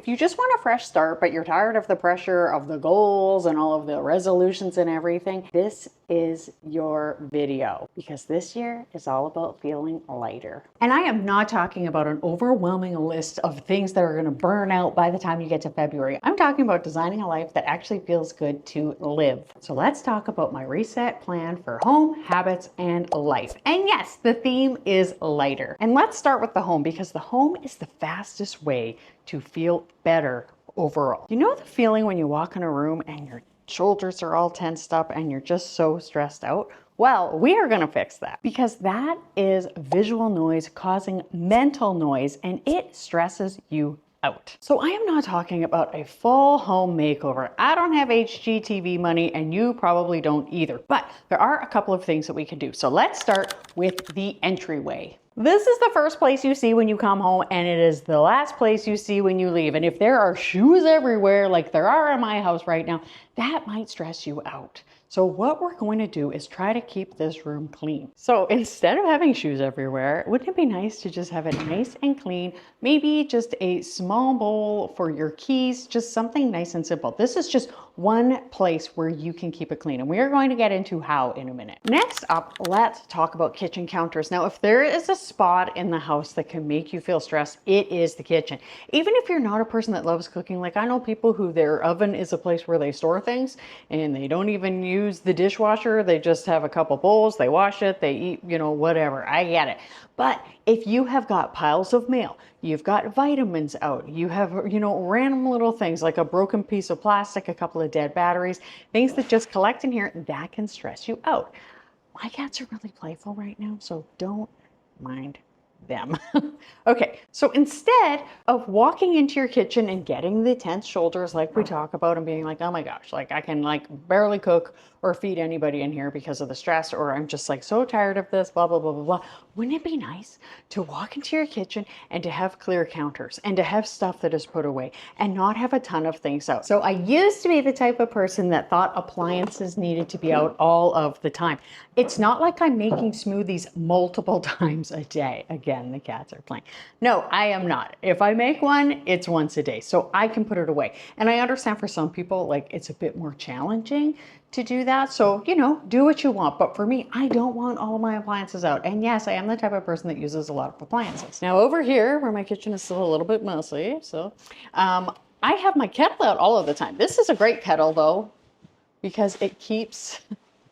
If you just want a fresh start, but you're tired of the pressure of the goals and all of the resolutions and everything, this is your video, because this year is all about feeling lighter. And I am not talking about an overwhelming list of things that are going to burn out by the time you get to February. I'm talking about designing a life that actually feels good to live. So let's talk about my reset plan for home, habits, and life. And yes, the theme is lighter. And let's start with the home, because the home is the fastest way to feel better overall. You know the feeling when you walk in a room and your shoulders are all tensed up and you're just so stressed out? Well, we are going to fix that, because that is visual noise causing mental noise, and it stresses you out. So I am not talking about a full home makeover. I don't have HGTV money, and you probably don't either, but there are a couple of things that we can do. So let's start with the entryway. This is the first place you see when you come home, and it is the last place you see when you leave. And if there are shoes everywhere, like there are in my house right now, that might stress you out. So what we're going to do is try to keep this room clean. So instead of having shoes everywhere, wouldn't it be nice to just have it nice and clean? Maybe just a small bowl for your keys, just something nice and simple. This is just one place where you can keep it clean, and we are going to get into how in a minute. Next up, let's talk about kitchen counters. Now, if there is a spot in the house that can make you feel stressed, it is the kitchen. Even if you're not a person that loves cooking, like I know people who their oven is a place where they store things and they don't even use the dishwasher. They just have a couple bowls, they wash it, they eat, you know, whatever. I get it. But if you have got piles of mail, you've got vitamins out, you have, you know, random little things like a broken piece of plastic, a couple of dead batteries, things that just collect in here, that can stress you out. My cats are really playful right now, so don't mind them. Okay, so instead of walking into your kitchen and getting the tense shoulders like we talk about and being like, oh my gosh, like I can like barely cook or feed anybody in here because of the stress, or I'm just like so tired of this, blah, blah, blah, blah, blah. Wouldn't it be nice to walk into your kitchen and to have clear counters and to have stuff that is put away and not have a ton of things out? So I used to be the type of person that thought appliances needed to be out all of the time. It's not like I'm making smoothies multiple times a day. Again, the cats are playing. No, I am not. If I make one, it's once a day, so I can put it away. And I understand for some people, like it's a bit more challenging to do that. So, you know, do what you want. But for me, I don't want all of my appliances out. And yes, I am the type of person that uses a lot of appliances. Now over here, where my kitchen is still a little bit messy, so I have my kettle out all of the time. This is a great kettle though, because it keeps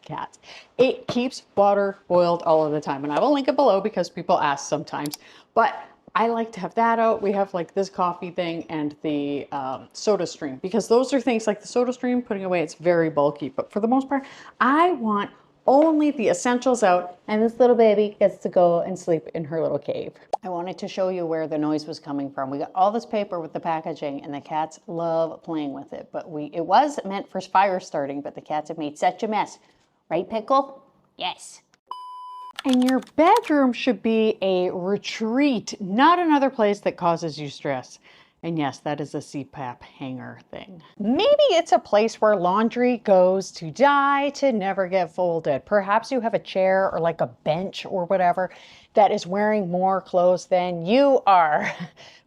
cats. It keeps water boiled all of the time. And I will link it below because people ask sometimes. But I like to have that out. We have like this coffee thing and the soda stream, because those are things like the soda stream, putting away, it's very bulky. But for the most part, I want only the essentials out, and this little baby gets to go and sleep in her little cave. I wanted to show you where the noise was coming from. We got all this paper with the packaging, and the cats love playing with it. But it was meant for fire starting, but the cats have made such a mess. Right, Pickle? Yes. And your bedroom should be a retreat, not another place that causes you stress. And yes, that is a CPAP hanger thing. Maybe it's a place where laundry goes to die, to never get folded. Perhaps you have a chair or like a bench or whatever that is wearing more clothes than you are.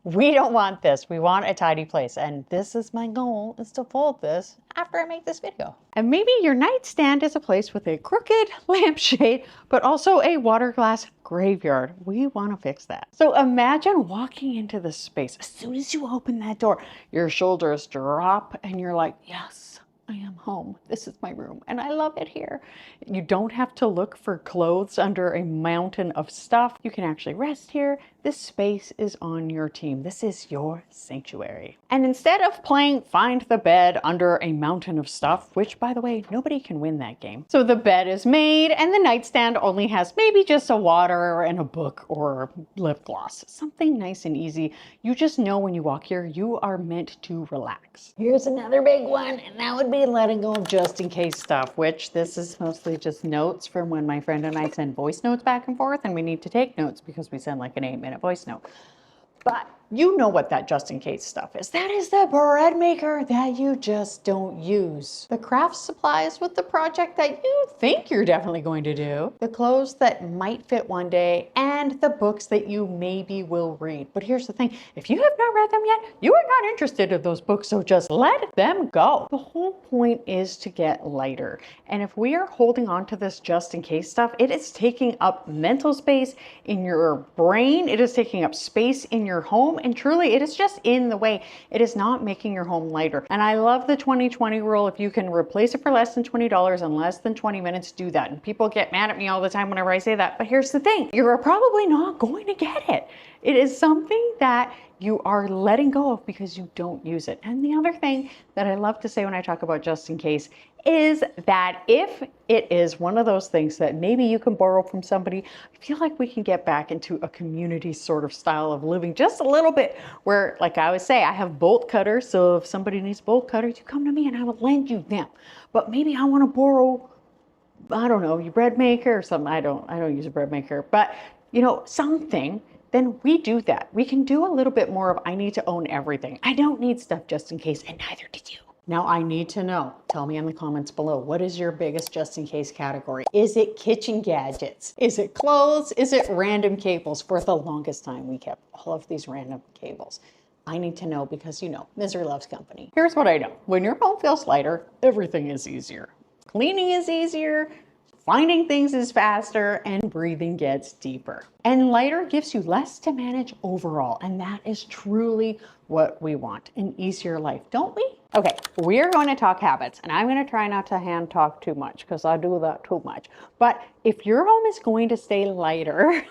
We don't want this. We want a tidy place. And this is my goal, is to fold this after I make this video. And maybe your nightstand is a place with a crooked lampshade, but also a water glass graveyard. We want to fix that. So imagine walking into this space. As soon as you open that door, your shoulders drop and you're like, yes, I am home. This is my room and I love it here. You don't have to look for clothes under a mountain of stuff. You can actually rest here. This space is on your team. This is your sanctuary. And instead of playing find the bed under a mountain of stuff, which by the way, nobody can win that game. So the bed is made and the nightstand only has maybe just a water and a book or lip gloss. Something nice and easy. You just know when you walk here, you are meant to relax. Here's another big one, and that would be letting go of just in case stuff, which this is mostly just notes from when my friend and I send voice notes back and forth, and we need to take notes because we send like an 8-minute voice note. But you know what that just in case stuff is. That is the bread maker that you just don't use. The craft supplies with the project that you think you're definitely going to do. The clothes that might fit one day, and the books that you maybe will read. But here's the thing, if you have not read them yet, you are not interested in those books, so just let them go. The whole point is to get lighter. And if we are holding on to this just in case stuff, it is taking up mental space in your brain, it is taking up space in your home, and truly it is just in the way. It is not making your home lighter. And I love the 20-20 rule. If you can replace it for less than $20 in less than 20 minutes, do that. And people get mad at me all the time whenever I say that, but here's the thing, you're probably not going to get it. It is something that you are letting go of because you don't use it. And the other thing that I love to say when I talk about just in case is that if it is one of those things that maybe you can borrow from somebody, I feel like we can get back into a community sort of style of living just a little bit where, like I always say, I have bolt cutters. So if somebody needs bolt cutters, you come to me and I will lend you them. But maybe I want to borrow, I don't know, your bread maker or something. I don't use a bread maker, but you know, something. Then we do that. We can do a little bit more of, I need to own everything. I don't need stuff just in case, and neither did you. Now I need to know, tell me in the comments below, what is your biggest just in case category? Is it kitchen gadgets? Is it clothes? Is it random cables? For the longest time, we kept all of these random cables. I need to know because, you know, misery loves company. Here's what I know. When your home feels lighter, everything is easier. Cleaning is easier, finding things is faster, and breathing gets deeper. And lighter gives you less to manage overall. And that is truly what we want, an easier life, don't we? Okay, we are going to talk habits, and I'm going to try not to hand talk too much because I do that too much. But if your home is going to stay lighter,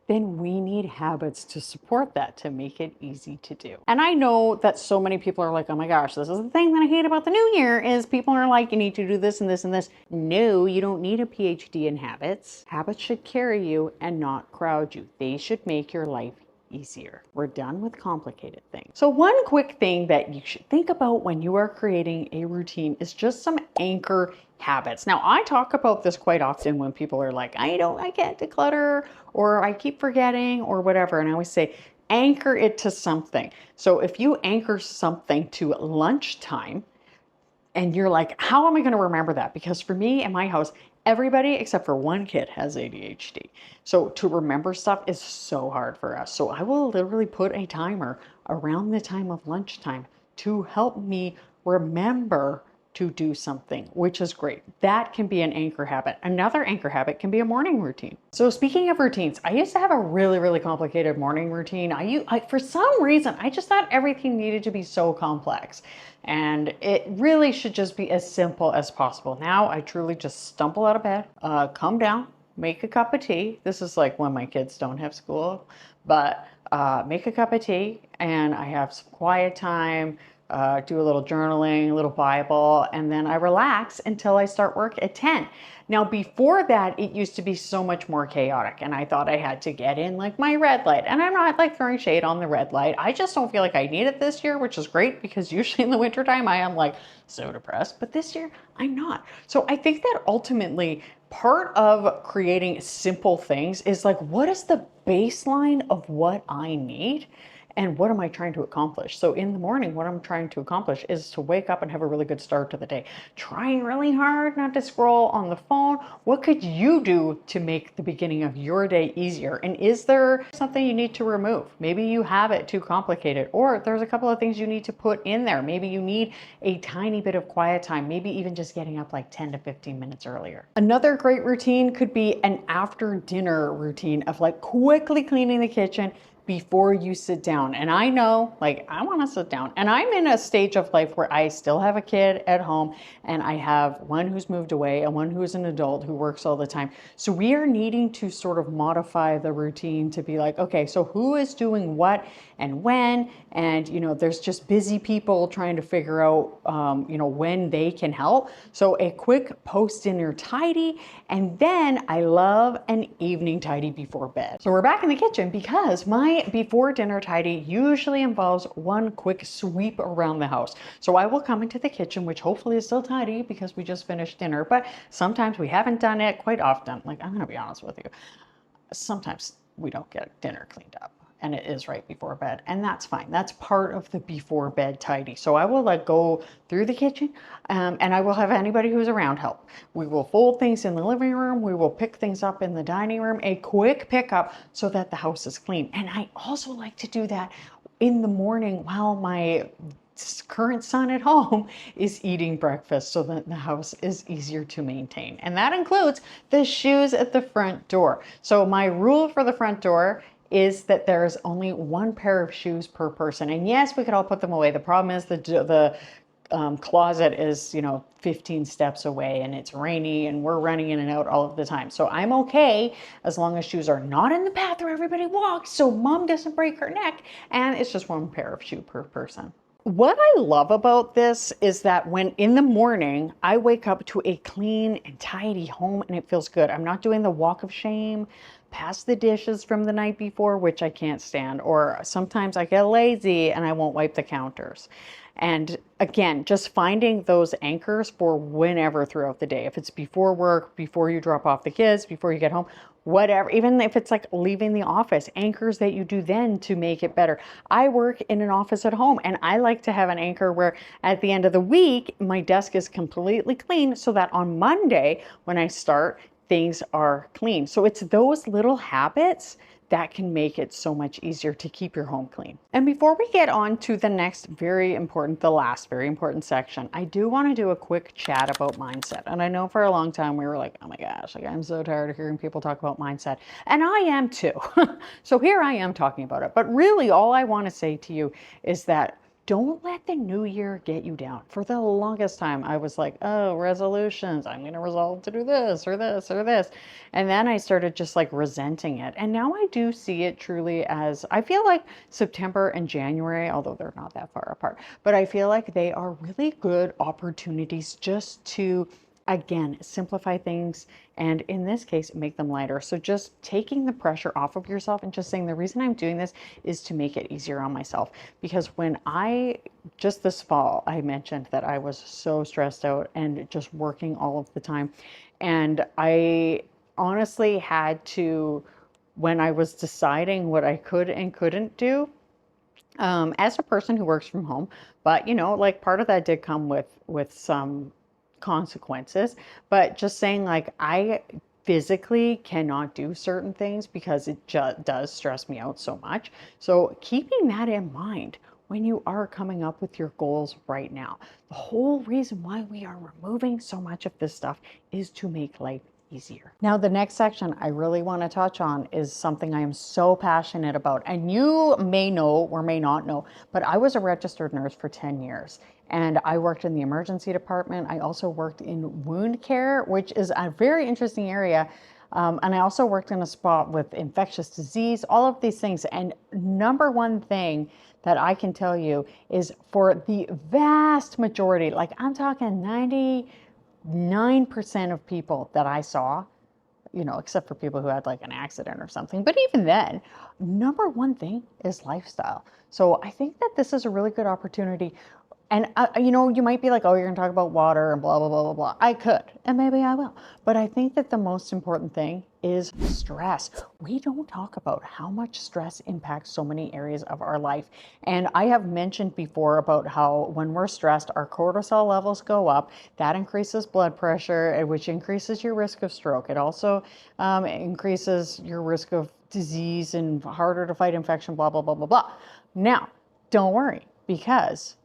then we need habits to support that, to make it easy to do. And I know that so many people are like, oh my gosh, this is the thing that I hate about the new year is people are like, you need to do this and this and this. No, you don't need a PhD in habits. Habits should carry you and not crowd you. They should make your life easier. We're done with complicated things. So one quick thing that you should think about when you are creating a routine is just some anchor habits. Now, I talk about this quite often when people are like, I can't declutter, or I keep forgetting, or whatever. And I always say, anchor it to something. So if you anchor something to lunchtime, and you're like, how am I going to remember that? Because for me in my house, everybody except for one kid has ADHD. So to remember stuff is so hard for us. So I will literally put a timer around the time of lunchtime to help me remember to do something, which is great. That can be an anchor habit. Another anchor habit can be a morning routine. So speaking of routines, I used to have a really complicated morning routine. For some reason, I just thought everything needed to be so complex. And it really should just be as simple as possible. Now I truly just stumble out of bed, come down, make a cup of tea. This is like when my kids don't have school, but make a cup of tea and I have some quiet time, do a little journaling, a little Bible, and then I relax until I start work at 10. Now, before that, it used to be so much more chaotic, and I thought I had to get in like my red light. And I'm not like throwing shade on the red light. I just don't feel like I need it this year, which is great because usually in the wintertime, I am like so depressed, but this year I'm not. So I think that ultimately part of creating simple things is like, what is the baseline of what I need? And what am I trying to accomplish? So in the morning, what I'm trying to accomplish is to wake up and have a really good start to the day. Trying really hard not to scroll on the phone. What could you do to make the beginning of your day easier? And is there something you need to remove? Maybe you have it too complicated, or there's a couple of things you need to put in there. Maybe you need a tiny bit of quiet time, maybe even just getting up like 10 to 15 minutes earlier. Another great routine could be an after dinner routine of like quickly cleaning the kitchen before you sit down. And I know, like, I want to sit down, and I'm in a stage of life where I still have a kid at home, and I have one who's moved away and one who's an adult who works all the time. So we are needing to sort of modify the routine to be like, okay, so who is doing what and when? And, you know, there's just busy people trying to figure out, you know, when they can help. So a quick post-dinner tidy, and then I love an evening tidy before bed. So we're back in the kitchen because my before dinner tidy usually involves one quick sweep around the house. So I will come into the kitchen, which hopefully is still tidy because we just finished dinner, but sometimes we haven't done it quite often. Like, I'm gonna be honest with you, sometimes we don't get dinner cleaned up. and it is right before bed, and that's fine. That's part of the before bed tidy. So I will like go through the kitchen, and I will have anybody who's around help. We will fold things in the living room. We will pick things up in the dining room, a quick pickup so that the house is clean. And I also like to do that in the morning while my current son at home is eating breakfast, so that the house is easier to maintain. And that includes the shoes at the front door. So my rule for the front door is that there is only one pair of shoes per person. And yes, we could all put them away. The problem is the closet is, 15 steps away, and it's rainy, and we're running in and out all of the time. So I'm okay as long as shoes are not in the path where everybody walks, so mom doesn't break her neck, and it's just one pair of shoe per person. What I love about this is that when in the morning, I wake up to a clean and tidy home, and it feels good. I'm not doing the walk of shame past the dishes from the night before, which I can't stand. Or sometimes I get lazy and I won't wipe the counters. And again, just finding those anchors for whenever throughout the day. If it's before work, before you drop off the kids, before you get home, whatever, even if it's like leaving the office, anchors that you do then to make it better. I work in an office at home, and I like to have an anchor where at the end of the week, my desk is completely clean so that on Monday when I start, things are clean. So it's those little habits that can make it so much easier to keep your home clean. And before we get on to the next the last very important section, I do want to do a quick chat about mindset. And I know for a long time we were like, oh my gosh, like I'm so tired of hearing people talk about mindset. And I am too. So here I am talking about it. But really all I want to say to you is that don't let the new year get you down. For the longest time, I was like, oh, resolutions. I'm going to resolve to do this or this or this. And then I started just like resenting it. And now I do see it truly as, I feel like September and January, although they're not that far apart, but I feel like they are really good opportunities just to, again, simplify things, and in this case, make them lighter. So just taking the pressure off of yourself and just saying the reason I'm doing this is to make it easier on myself. Because when just this fall, I mentioned that I was so stressed out and just working all of the time. And I honestly had to, when I was deciding what I could and couldn't do, as a person who works from home, but like part of that did come with some consequences, but just saying like I physically cannot do certain things because it just does stress me out so much. So keeping that in mind when you are coming up with your goals right now. The whole reason why we are removing so much of this stuff is to make life easier. Now, the next section I really want to touch on is something I am so passionate about, and you may know or may not know, but I was a registered nurse for 10 years. And I worked in the emergency department. I also worked in wound care, which is a very interesting area. And I also worked in a spot with infectious disease, all of these things. And number one thing that I can tell you is for the vast majority, like I'm talking 99% of people that I saw, except for people who had like an accident or something. But even then, number one thing is lifestyle. So I think that this is a really good opportunity. And, you might be like, oh, you're going to talk about water and blah, blah, blah, blah, blah. I could, and maybe I will. But I think that the most important thing is stress. We don't talk about how much stress impacts so many areas of our life. And I have mentioned before about how when we're stressed, our cortisol levels go up. That increases blood pressure, which increases your risk of stroke. It also increases your risk of disease and harder to fight infection, blah, blah, blah, blah, blah. Now, don't worry, because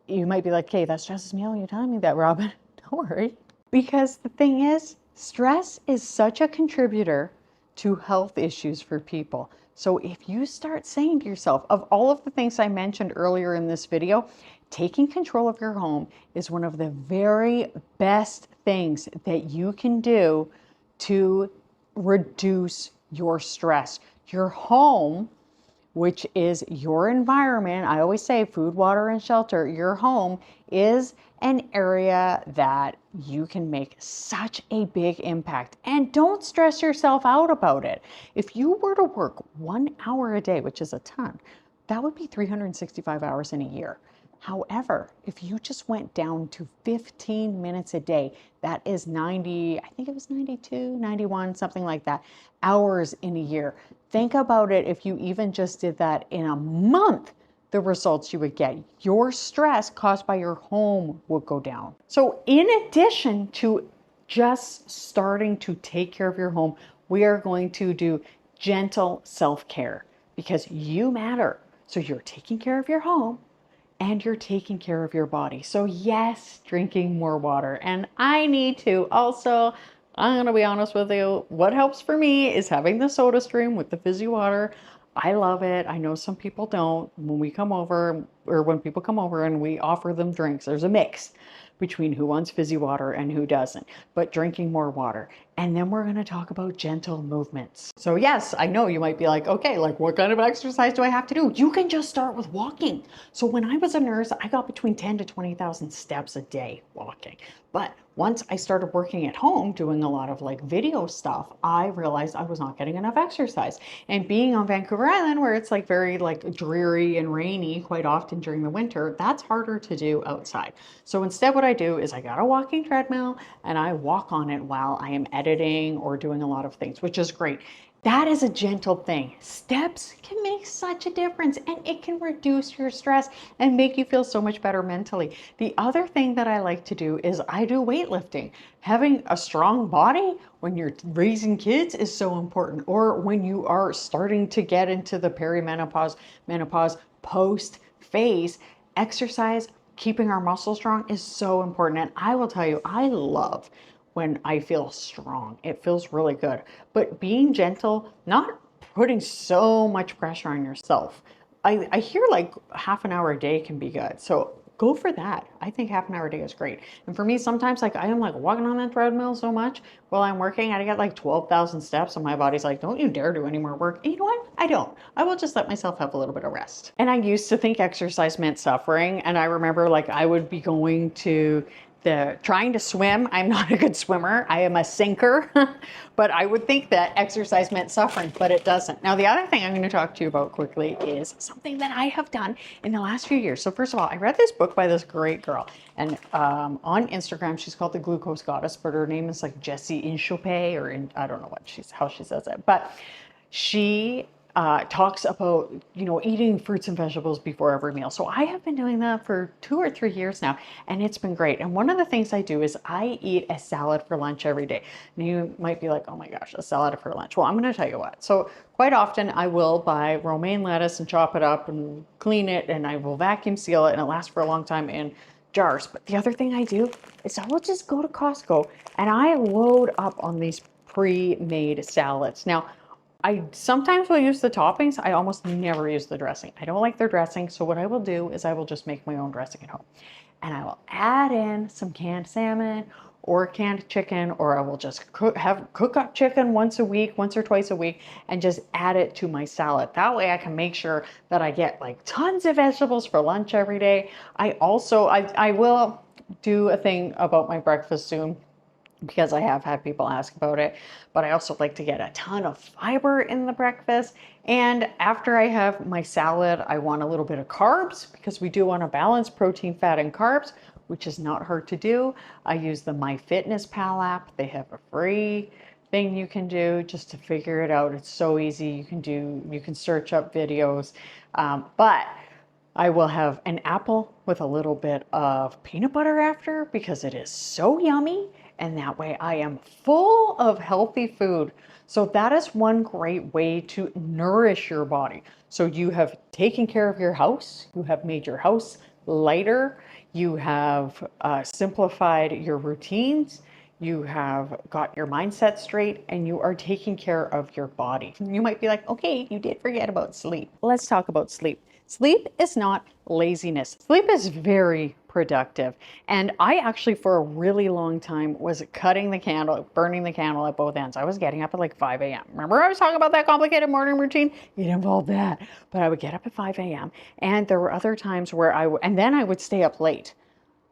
you might be like, okay, that stresses me out when you're telling me that, Robin. Don't worry. Because the thing is, stress is such a contributor to health issues for people. So if you start saying to yourself, of all of the things I mentioned earlier in this video, taking control of your home is one of the very best things that you can do to reduce your stress. Your home, which is your environment. I always say food, water, and shelter. Your home is an area that you can make such a big impact. And don't stress yourself out about it. If you were to work 1 hour a day, which is a ton, that would be 365 hours in a year. However, if you just went down to 15 minutes a day, that is 90, I think it was 92, 91, something like that, hours in a year. Think about it if you even just did that in a month, the results you would get. Your stress caused by your home would go down. So in addition to just starting to take care of your home, we are going to do gentle self-care because you matter. So you're taking care of your home and you're taking care of your body. So yes, drinking more water. And I need to also, I'm gonna be honest with you, what helps for me is having the soda stream with the fizzy water. I love it. I know some people don't. When we come over, or when people come over and we offer them drinks, there's a mix between who wants fizzy water and who doesn't, but drinking more water. And then we're going to talk about gentle movements. So yes, I know you might be like, okay, like what kind of exercise do I have to do? You can just start with walking. So when I was a nurse, I got between 10 to 20,000 steps a day walking. But once I started working at home, doing a lot of like video stuff, I realized I was not getting enough exercise. And being on Vancouver Island, where it's like very like dreary and rainy quite often during the winter, that's harder to do outside. So instead what I do is I got a walking treadmill and I walk on it while I am editing or doing a lot of things, which is great. That is a gentle thing. Steps can make such a difference and it can reduce your stress and make you feel so much better mentally. The other thing that I like to do is I do weightlifting. Having a strong body when you're raising kids is so important, or when you are starting to get into the perimenopause, menopause, post phase, exercise, keeping our muscles strong is so important. And I will tell you, I love when I feel strong. It feels really good. But being gentle, not putting so much pressure on yourself. I hear like half an hour a day can be good. So go for that. I think half an hour a day is great. And for me, sometimes like I am like walking on that treadmill so much while I'm working, I get like 12,000 steps and my body's like, don't you dare do any more work. And you know what? I don't. I will just let myself have a little bit of rest. And I used to think exercise meant suffering. And I remember like I would be going to trying to swim. I'm not a good swimmer. I am a sinker, but I would think that exercise meant suffering, but it doesn't. Now, the other thing I'm going to talk to you about quickly is something that I have done in the last few years. So first of all, I read this book by this great girl, and on Instagram, she's called the Glucose Goddess, but her name is like Jessie Inchope, or I don't know how she says it, but she talks about, eating fruits and vegetables before every meal. So I have been doing that for 2 or 3 years now, and it's been great. And one of the things I do is I eat a salad for lunch every day. And you might be like, oh my gosh, a salad for lunch. Well, I'm going to tell you what. So quite often I will buy romaine lettuce and chop it up and clean it, and I will vacuum seal it, and it lasts for a long time in jars. But the other thing I do is I will just go to Costco and I load up on these pre-made salads. Now, I sometimes will use the toppings. I almost never use the dressing. I don't like their dressing. So what I will do is I will just make my own dressing at home. And I will add in some canned salmon or canned chicken, or I will just cook up chicken once a week, once or twice a week, and just add it to my salad. That way I can make sure that I get like tons of vegetables for lunch every day. I will do a thing about my breakfast soon, because I have had people ask about it, but I also like to get a ton of fiber in the breakfast. And after I have my salad, I want a little bit of carbs, because we do want to balance protein, fat, and carbs, which is not hard to do. I use the MyFitnessPal app. They have a free thing you can do just to figure it out. It's so easy. You can search up videos, but I will have an apple with a little bit of peanut butter after, because it is so yummy. And that way I am full of healthy food. So that is one great way to nourish your body. So you have taken care of your house, you have made your house lighter, you have simplified your routines, you have got your mindset straight, and you are taking care of your body. You might be like, okay, you did forget about sleep. Let's talk about sleep. Sleep is not laziness. Sleep is very productive. And I actually, for a really long time, was burning the candle at both ends. I was getting up at like 5 a.m. Remember I was talking about that complicated morning routine? It involved that. But I would get up at 5 a.m. And there were other times where and then I would stay up late.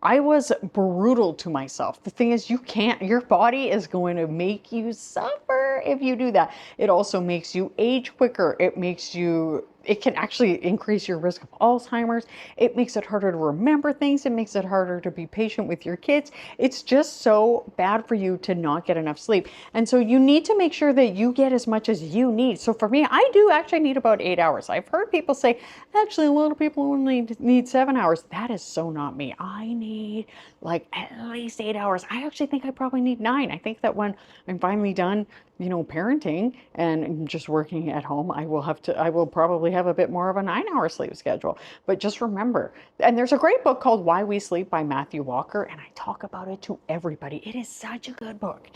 I was brutal to myself. The thing is, your body is going to make you suffer if you do that. It also makes you age quicker. It makes you it can actually increase your risk of Alzheimer's. It makes it harder to remember things. It makes it harder to be patient with your kids. It's just so bad for you to not get enough sleep. And so you need to make sure that you get as much as you need. So for me, I do actually need about 8 hours. I've heard people say, actually, a lot of people only need 7 hours. That is so not me. I need like at least 8 hours. I actually think I probably need 9. I think that when I'm finally done, parenting and just working at home, I will probably have a bit more of a 9-hour sleep schedule. But just remember, and there's a great book called Why We Sleep by Matthew Walker, and I talk about it to everybody. It is such a good book,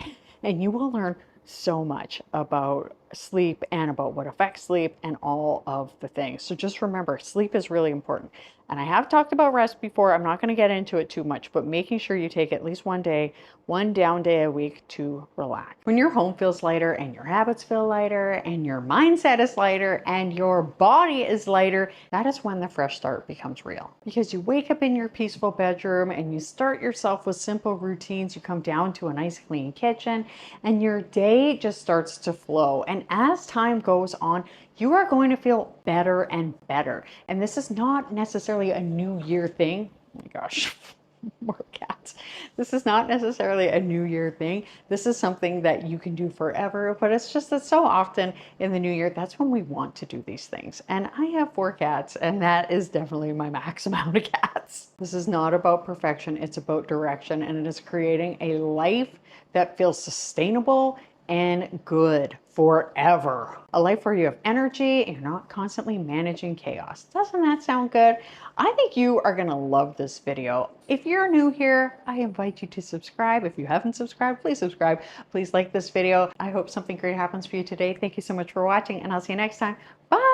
and you will learn so much about sleep and about what affects sleep and all of the things. So just remember, sleep is really important. And I have talked about rest before. I'm not going to get into it too much, but making sure you take at least one down day a week to relax. When your home feels lighter and your habits feel lighter and your mindset is lighter and your body is lighter, that is when the fresh start becomes real. Because you wake up in your peaceful bedroom and you start yourself with simple routines. You come down to a nice clean kitchen and your day just starts to flow. And as time goes on, you are going to feel better and better. And this is not necessarily a new year thing. Oh my gosh, more cats. This is not necessarily a new year thing. This is something that you can do forever, but it's just that so often in the new year, that's when we want to do these things. And I have 4 cats, and that is definitely my max amount of cats. This is not about perfection. It's about direction, and it is creating a life that feels sustainable and good forever. A life where you have energy and you're not constantly managing chaos. Doesn't that sound good? I think you are gonna love this video. If you're new here, I invite you to subscribe. If you haven't subscribed, please subscribe. Please like this video. I hope something great happens for you today. Thank you so much for watching, and I'll see you next time. Bye.